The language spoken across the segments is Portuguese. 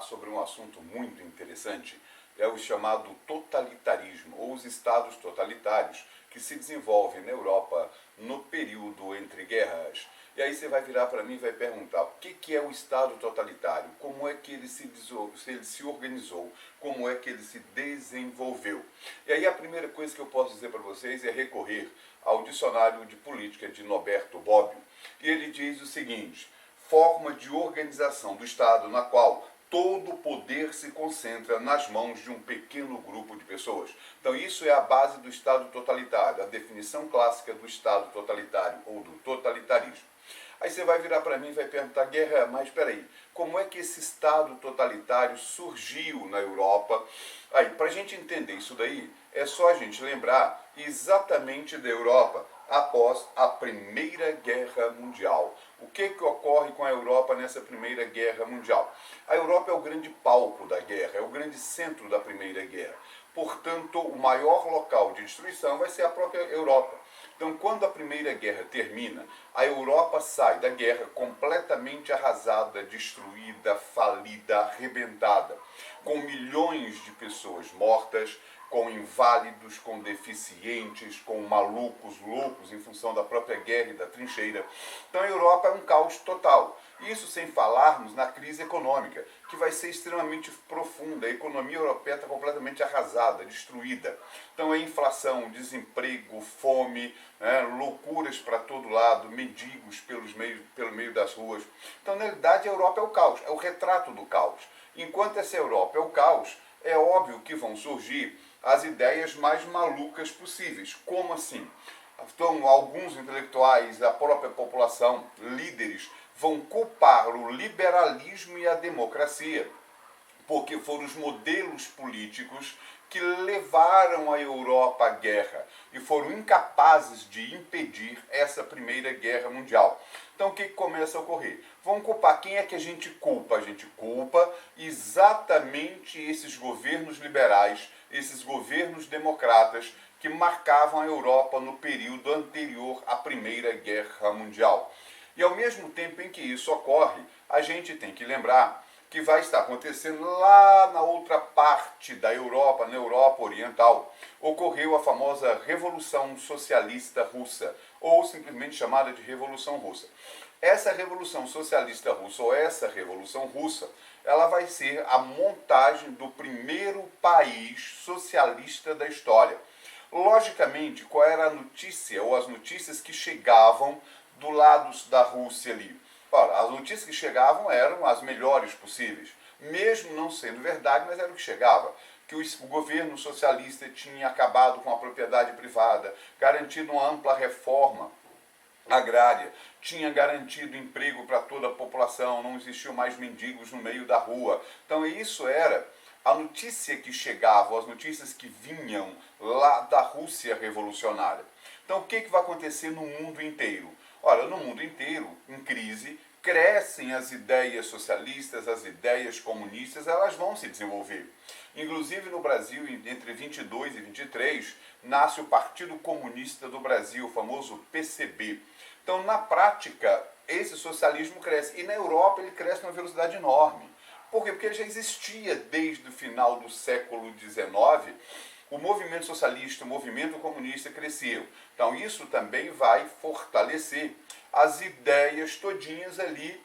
sobre um assunto muito interessante, é o chamado totalitarismo, ou os estados totalitários, que se desenvolvem na Europa no período entre guerras. E aí você vai virar para mim e vai perguntar, o que é o estado totalitário? Como é que ele se organizou? Como é que ele se desenvolveu? E aí a primeira coisa que eu posso dizer para vocês é recorrer ao dicionário de política de Norberto Bobbio. E ele diz o seguinte: forma de organização do Estado na qual todo o poder se concentra nas mãos de um pequeno grupo de pessoas. Então isso é a base do Estado totalitário, a definição clássica do Estado totalitário ou do totalitarismo. Aí você vai virar para mim e vai perguntar, Guerra, mas espera aí, como é que esse Estado totalitário surgiu na Europa? Aí, para a gente entender isso daí, é só a gente lembrar exatamente da Europa após a Primeira Guerra Mundial. O que ocorre com a Europa nessa Primeira Guerra Mundial? A Europa é o grande palco da guerra, é o grande centro da Primeira Guerra. Portanto, o maior local de destruição vai ser a própria Europa. Então, quando a Primeira Guerra termina, a Europa sai da guerra completamente arrasada, destruída, falida, arrebentada, com milhões de pessoas mortas, com inválidos, com deficientes, com malucos, loucos em função da própria guerra e da trincheira. Então a Europa é um caos total. Isso sem falarmos na crise econômica, que vai ser extremamente profunda. A economia europeia está completamente arrasada, destruída. Então é inflação, desemprego, fome, loucuras para todo lado, mendigos pelo meio das ruas. Então, na realidade, a Europa é o caos, é o retrato do caos. Enquanto essa Europa é o caos, é óbvio que vão surgir as ideias mais malucas possíveis. Como assim? Então, alguns intelectuais, a própria população, líderes, vão culpar o liberalismo e a democracia, porque foram os modelos políticos que levaram a Europa à guerra e foram incapazes de impedir essa Primeira Guerra Mundial. Então o que começa a ocorrer? Vão culpar. Quem é que a gente culpa? A gente culpa exatamente esses governos liberais, esses governos democratas que marcavam a Europa no período anterior à Primeira Guerra Mundial. E ao mesmo tempo em que isso ocorre, a gente tem que lembrar que vai estar acontecendo lá na outra parte da Europa, na Europa Oriental, ocorreu a famosa Revolução Socialista Russa, ou simplesmente chamada de Revolução Russa. Essa Revolução Socialista Russa, ou essa Revolução Russa, ela vai ser a montagem do primeiro país socialista da história. Logicamente, qual era a notícia, ou as notícias que chegavam do lado da Rússia ali? Ora, as notícias que chegavam eram as melhores possíveis, mesmo não sendo verdade, mas era o que chegava. Que o governo socialista tinha acabado com a propriedade privada, garantido uma ampla reforma agrária, tinha garantido emprego para toda a população, não existiam mais mendigos no meio da rua. Então isso era a notícia que chegava, as notícias que vinham lá da Rússia revolucionária. Então o que vai acontecer no mundo inteiro? Olha, no mundo inteiro, em crise, crescem as ideias socialistas, as ideias comunistas, elas vão se desenvolver. Inclusive no Brasil, entre 22 e 23, nasce o Partido Comunista do Brasil, o famoso PCB. Então, na prática, esse socialismo cresce. E na Europa ele cresce numa velocidade enorme. Por quê? Porque ele já existia desde o final do século XIX. O movimento socialista, o movimento comunista cresceram. Então isso também vai fortalecer as ideias todinhas ali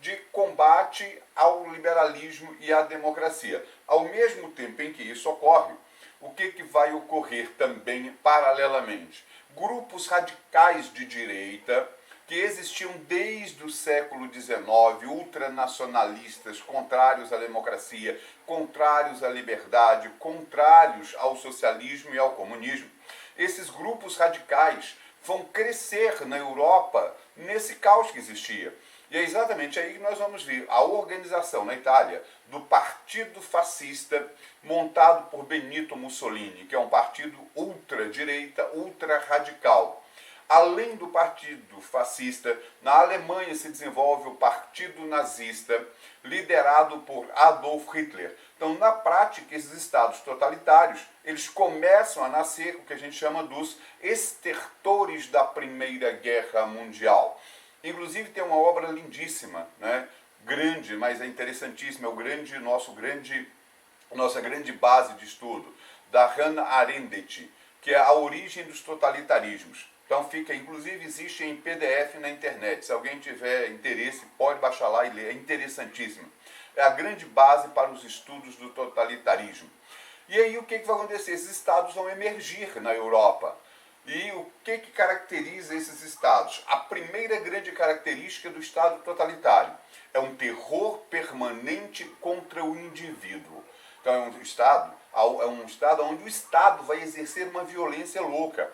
de combate ao liberalismo e à democracia. Ao mesmo tempo em que isso ocorre, o que vai ocorrer também paralelamente? Grupos radicais de direita que existiam desde o século XIX, ultranacionalistas, contrários à democracia, contrários à liberdade, contrários ao socialismo e ao comunismo. Esses grupos radicais vão crescer na Europa nesse caos que existia. E é exatamente aí que nós vamos ver a organização na Itália do Partido Fascista, montado por Benito Mussolini, que é um partido ultradireita, ultra-radical. Além do Partido Fascista, na Alemanha se desenvolve o Partido Nazista, liderado por Adolf Hitler. Então, na prática, esses estados totalitários, eles começam a nascer o que a gente chama dos estertores da Primeira Guerra Mundial. Inclusive tem uma obra lindíssima, grande, mas é interessantíssimo, é nossa grande base de estudo, da Hannah Arendt, que é a origem dos totalitarismos. Então fica, inclusive existe em PDF na internet. Se alguém tiver interesse, pode baixar lá e ler. É interessantíssimo. É a grande base para os estudos do totalitarismo. E aí o que vai acontecer? Esses estados vão emergir na Europa. E o que caracteriza esses estados? A primeira grande característica do estado totalitário é um terror permanente contra o indivíduo. Então é um estado onde o Estado vai exercer uma violência louca.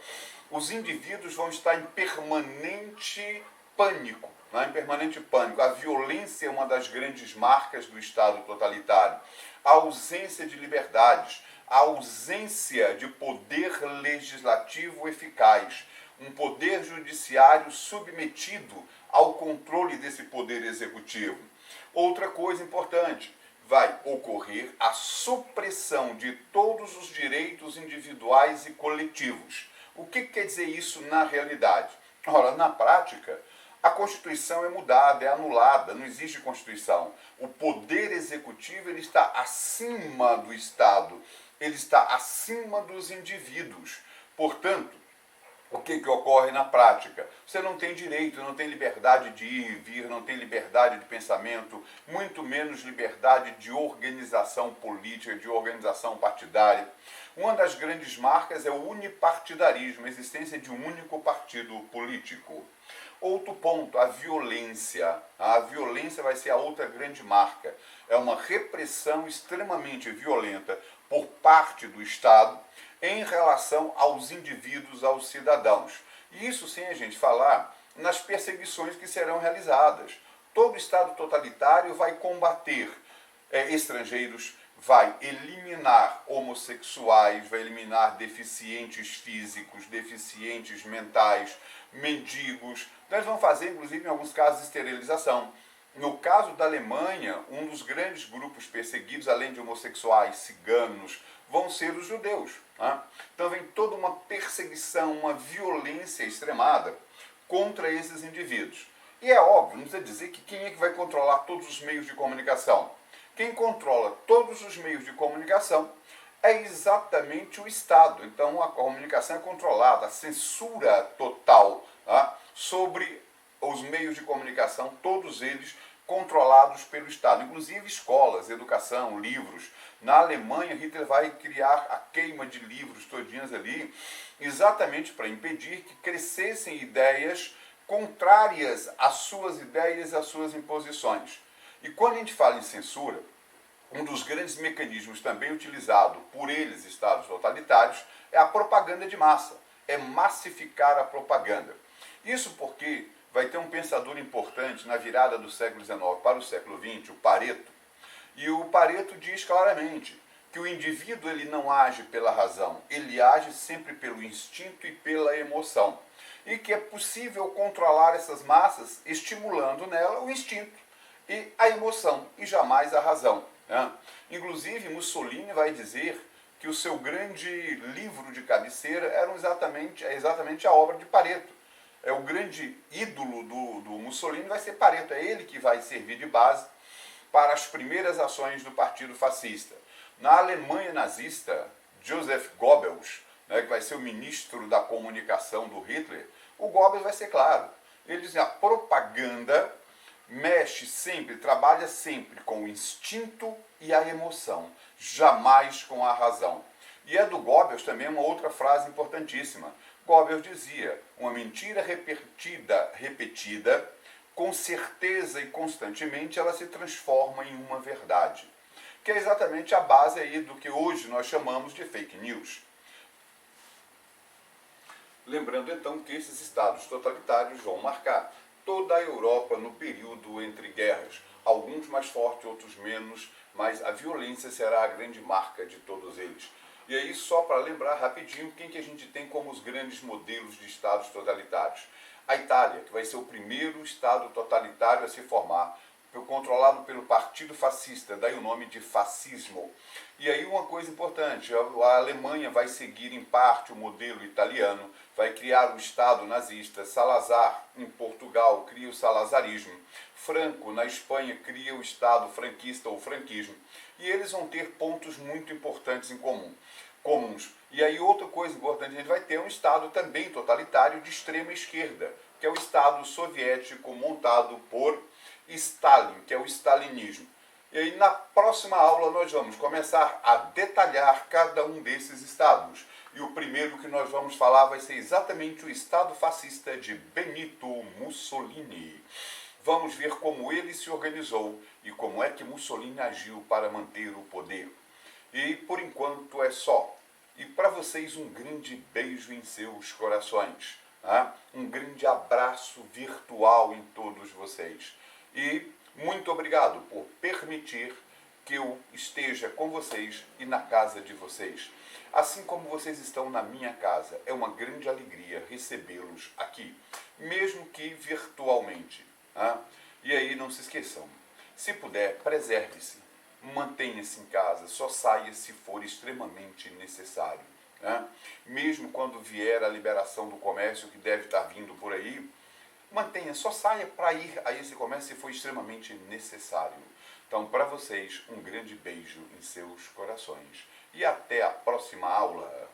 Os indivíduos vão estar em permanente pânico. Em permanente pânico. A violência é uma das grandes marcas do Estado totalitário. A ausência de liberdades, a ausência de poder legislativo eficaz, um poder judiciário submetido ao controle desse poder executivo. Outra coisa importante, vai ocorrer a supressão de todos os direitos individuais e coletivos. O que quer dizer isso na realidade? Ora, na prática, a Constituição é mudada, é anulada, não existe Constituição. O poder executivo ele está acima do Estado, ele está acima dos indivíduos. Portanto, o que ocorre na prática? Você não tem direito, não tem liberdade de ir e vir, não tem liberdade de pensamento, muito menos liberdade de organização política, de organização partidária. Uma das grandes marcas é o unipartidarismo, a existência de um único partido político. Outro ponto, a violência. A violência vai ser a outra grande marca. É uma repressão extremamente violenta por parte do Estado em relação aos indivíduos, aos cidadãos. E isso sem a gente falar nas perseguições que serão realizadas. Todo Estado totalitário vai combater estrangeiros, vai eliminar homossexuais, vai eliminar deficientes físicos, deficientes mentais, mendigos. Então, eles vão fazer, inclusive, em alguns casos, esterilização. No caso da Alemanha, um dos grandes grupos perseguidos, além de homossexuais, ciganos, vão ser os judeus. Né? Então vem toda uma perseguição, uma violência extremada contra esses indivíduos. E é óbvio, não precisa dizer que quem é que vai controlar todos os meios de comunicação. Quem controla todos os meios de comunicação é exatamente o Estado. Então a comunicação é controlada, a censura total sobre os meios de comunicação, todos eles controlados pelo Estado, inclusive escolas, educação, livros. Na Alemanha, Hitler vai criar a queima de livros todinhas ali, exatamente para impedir que crescessem ideias contrárias às suas ideias, às suas imposições. E quando a gente fala em censura, um dos grandes mecanismos também utilizado por eles, estados totalitários, é a propaganda de massa, é massificar a propaganda. Isso porque vai ter um pensador importante na virada do século XIX para o século XX, o Pareto. E o Pareto diz claramente que o indivíduo ele não age pela razão, ele age sempre pelo instinto e pela emoção. E que é possível controlar essas massas estimulando nela o instinto e a emoção, e jamais a razão. Né? Inclusive, Mussolini vai dizer que o seu grande livro de cabeceira era exatamente a obra de Pareto. É o grande ídolo do Mussolini vai ser Pareto, é ele que vai servir de base para as primeiras ações do partido fascista. Na Alemanha nazista, Joseph Goebbels, que vai ser o ministro da comunicação do Hitler, o Goebbels vai ser claro. Ele diz que a propaganda mexe sempre, trabalha sempre com o instinto e a emoção, jamais com a razão. E é do Goebbels também uma outra frase importantíssima. Goebbels dizia, uma mentira repetida, com certeza e constantemente, ela se transforma em uma verdade. Que é exatamente a base aí do que hoje nós chamamos de fake news. Lembrando então que esses estados totalitários vão marcar toda a Europa no período entre guerras. Alguns mais fortes, outros menos, mas a violência será a grande marca de todos eles. E aí, só para lembrar rapidinho, quem que a gente tem como os grandes modelos de estados totalitários? A Itália, que vai ser o primeiro estado totalitário a se formar, controlado pelo Partido Fascista, daí o nome de fascismo. E aí uma coisa importante, a Alemanha vai seguir em parte o modelo italiano, vai criar o Estado nazista, Salazar em Portugal cria o salazarismo, Franco na Espanha cria o Estado franquista ou franquismo, e eles vão ter pontos muito importantes em comuns. E aí outra coisa importante, a gente vai ter um Estado também totalitário de extrema esquerda, que é o Estado soviético montado por Stalin, que é o stalinismo. E aí na próxima aula nós vamos começar a detalhar cada um desses estados. E o primeiro que nós vamos falar vai ser exatamente o Estado fascista de Benito Mussolini. Vamos ver como ele se organizou e como é que Mussolini agiu para manter o poder. E por enquanto é só. E para vocês um grande beijo em seus corações. Tá? Um grande abraço virtual em todos vocês. E muito obrigado por permitir que eu esteja com vocês e na casa de vocês. Assim como vocês estão na minha casa, é uma grande alegria recebê-los aqui, mesmo que virtualmente. Tá? E aí não se esqueçam, se puder, preserve-se, mantenha-se em casa, só saia se for extremamente necessário. Né? Mesmo quando vier a liberação do comércio, que deve estar vindo por aí, mantenha, só saia para ir a esse comércio se for extremamente necessário. Então, para vocês, um grande beijo em seus corações. E até a próxima aula.